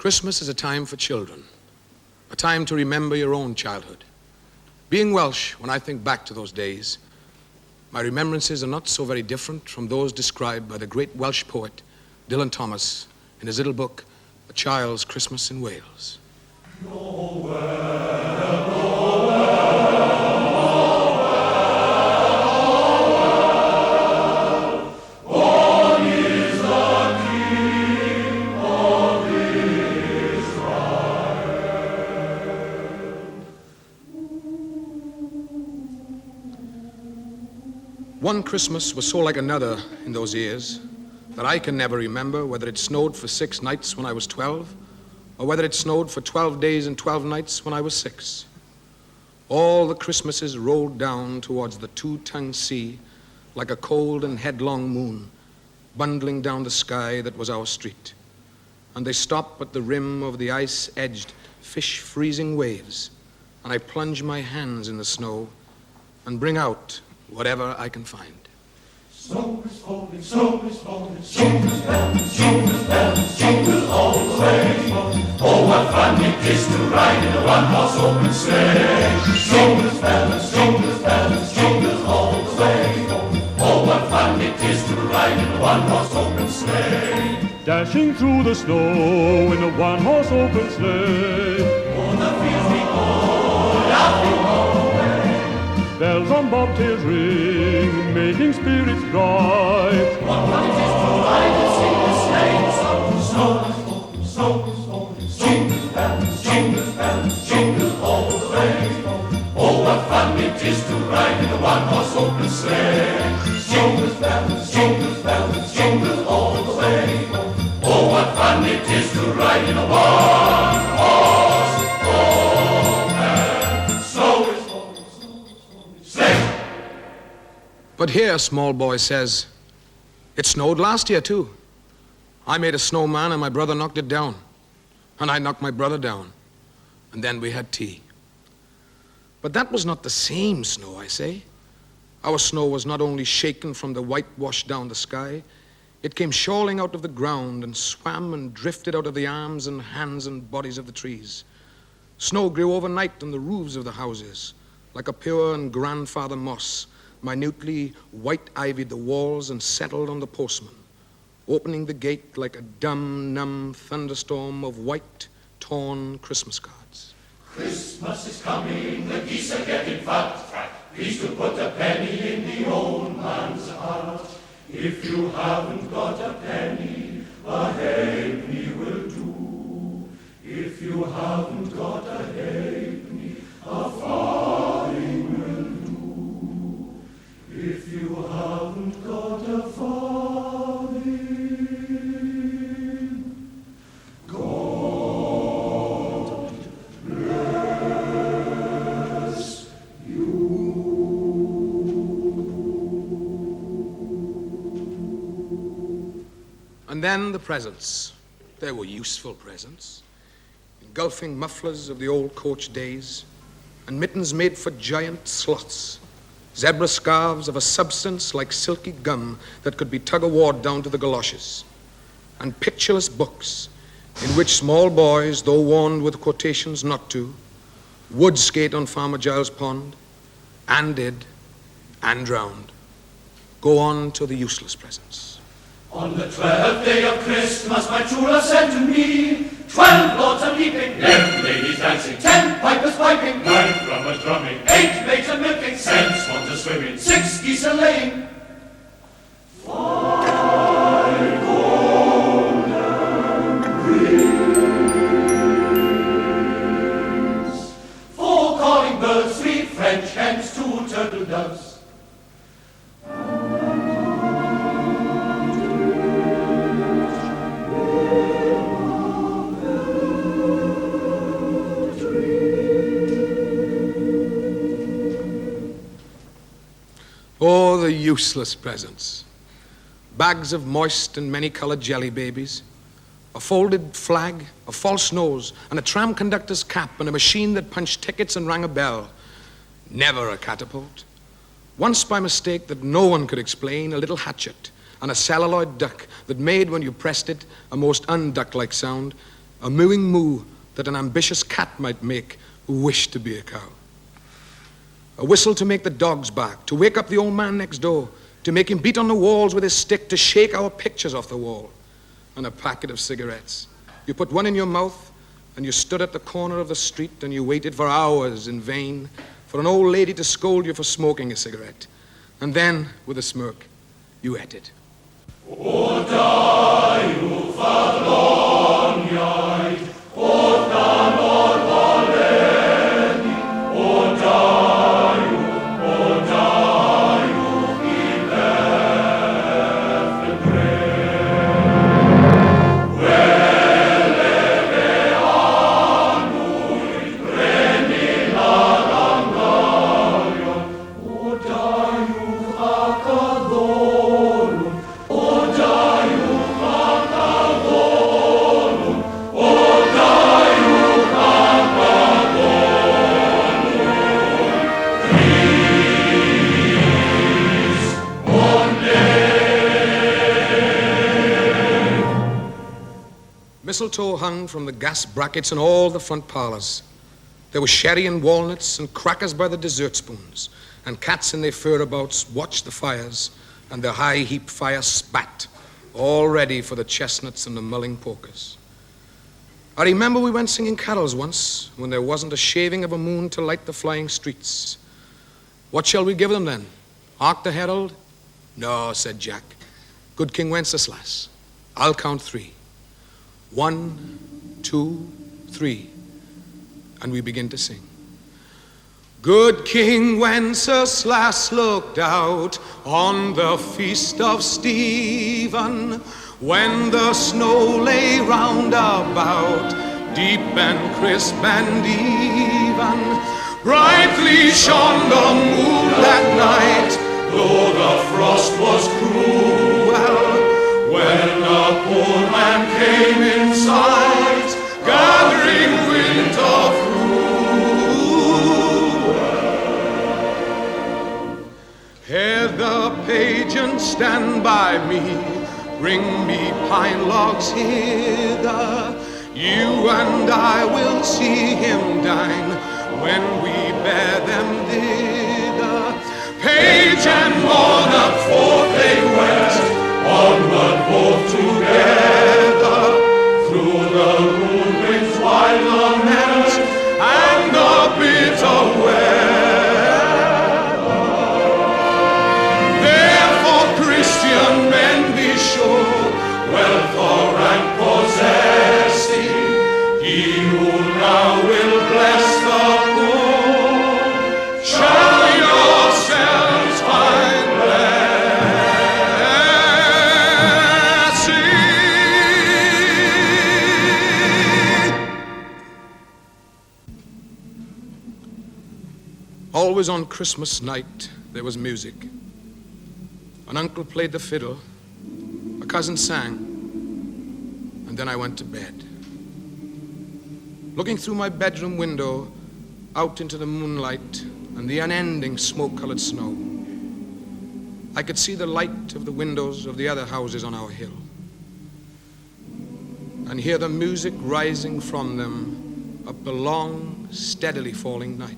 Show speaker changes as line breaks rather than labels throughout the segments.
Christmas is a time for children, a time to remember your own childhood. Being Welsh, when I think back to those days, my remembrances are not so very different from those described by the great Welsh poet Dylan Thomas in his little book, A Child's Christmas in Wales. One Christmas was so like another in those years that I can never remember whether it snowed for 6 nights when I was 12 or whether it snowed for 12 days and 12 nights when I was 6. All the Christmases rolled down towards the two-tongued sea like a cold and headlong moon bundling down the sky that was our street. And they stop at the rim of the ice-edged, fish-freezing waves, and I plunge my hands in the snow and bring out whatever I can find.
Snow is falling, snow is falling, jingle bells, jingle all the way. Oh, what fun it is to ride in a one-horse open sleigh. Jingle bells, jingle all the way. Oh, what fun it is to ride in a one-horse open sleigh.
Dashing through the snow in a one-horse open sleigh.
O'er the fields we go, laughing all the way.
Bells on bobtails ring, making spirits bright.
What fun it is to ride and sing the sleigh song. Snow is falling, snow is falling, jingle bells, jingle all the way. Oh, what fun it is to ride in a one-horse open sleigh. Jingle bells, jingle all the way. Oh, what fun it is to ride in a one-horse open sleigh.
But here, small boy says, it snowed last year too. I made a snowman and my brother knocked it down. And I knocked my brother down. And then we had tea. But that was not the same snow, I say. Our snow was not only shaken from the whitewash down the sky, it came shawling out of the ground and swam and drifted out of the arms and hands and bodies of the trees. Snow grew overnight on the roofs of the houses, like a pure and grandfather moss, minutely white-ivied the walls and settled on the postman, opening the gate like a dumb, numb thunderstorm of white, torn Christmas cards.
Christmas is coming, the geese are getting fat. Please to put a penny in the old man's heart. If you haven't got a penny, a halfpenny will do. If you haven't got a halfpenny, a farthing will do. If you haven't got a farthing, God bless you.
And then the presents. They were useful presents. Engulfing mufflers of the old coach days, and mittens made for giant sloths, zebra scarves of a substance like silky gum that could be tug-of-war down to the galoshes, and pictureless books in which small boys, though warned with quotations not to, would skate on Farmer Giles' pond, and did, and drowned. Go on to the useless presents.
On the 12th day of Christmas, my true love said to me, 12 lords are leaping, 11 ladies dancing, 10 pipers piping, 9 drummers drumming, 8 maids are milking, 7 swans are swimming, 6 geese are laying, 5 golden rings, 4 calling birds, 3 French hens, 2 turtle doves.
Oh, the useless presents. Bags of moist and many-colored jelly babies, a folded flag, a false nose, and a tram conductor's cap, and a machine that punched tickets and rang a bell. Never a catapult. Once by mistake that no one could explain, a little hatchet, and a celluloid duck that made, when you pressed it, a most unduck-like sound, a mooing moo that an ambitious cat might make who wished to be a cow. A whistle to make the dogs bark, to wake up the old man next door, to make him beat on the walls with his stick, to shake our pictures off the wall, and a packet of cigarettes. You put one in your mouth, and you stood at the corner of the street, and you waited for hours in vain for an old lady to scold you for smoking a cigarette. And then, with a smirk, you ate it.
O daiw farddoniaid, o dan o'r valeni, o daiw i beth yn greu. Welere anwyd, brenin ar angalion, o daiw ac addolwn,
Mistletoe hung from the gas brackets in all the front parlors. There was sherry and walnuts and crackers by the dessert spoons, and cats in their furabouts watched the fires, and the high heap fire spat, all ready for the chestnuts and the mulling pokers. I remember we went singing carols once when there wasn't a shaving of a moon to light the flying streets. What shall we give them then? Hark the herald? No, said Jack. Good King Wenceslas. I'll count 3. 1, 2, 3. And we begin to sing. Good King Wenceslas looked out on the feast of Stephen, when the snow lay round about, deep and crisp and even. Brightly shone the moon that night, though the frost was cruel. When a poor man came in sight, gathering winter fruit. Here the pageant stand by me, bring me pine logs hither. You and I will see him dine when we bear them thither. Page and monarch forth they went, onward both together, through the ruined wild lament and the bitter weather. Therefore, Christian men, be sure, wealth or rank possessing, he who now will bless the poor, shall yourselves find Always on Christmas night, there was music. An uncle played the fiddle, a cousin sang, and then I went to bed. Looking through my bedroom window, out into the moonlight and the unending smoke-colored snow, I could see the light of the windows of the other houses on our hill, and hear the music rising from them up the long, steadily falling night.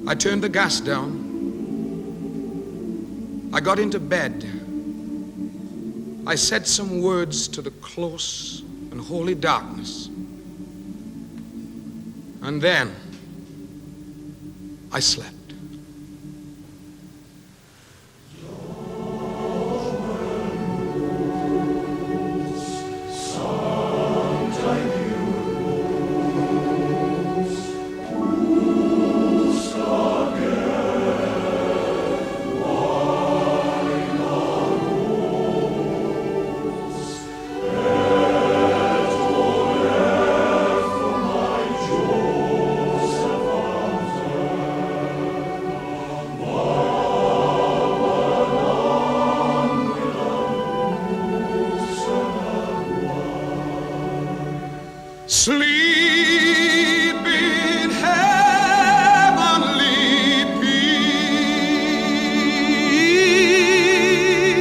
I turned the gas down. I got into bed. I said some words to the close and holy darkness. And then I slept. Sleep in heavenly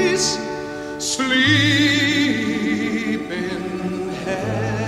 peace. Sleep deep in heaven.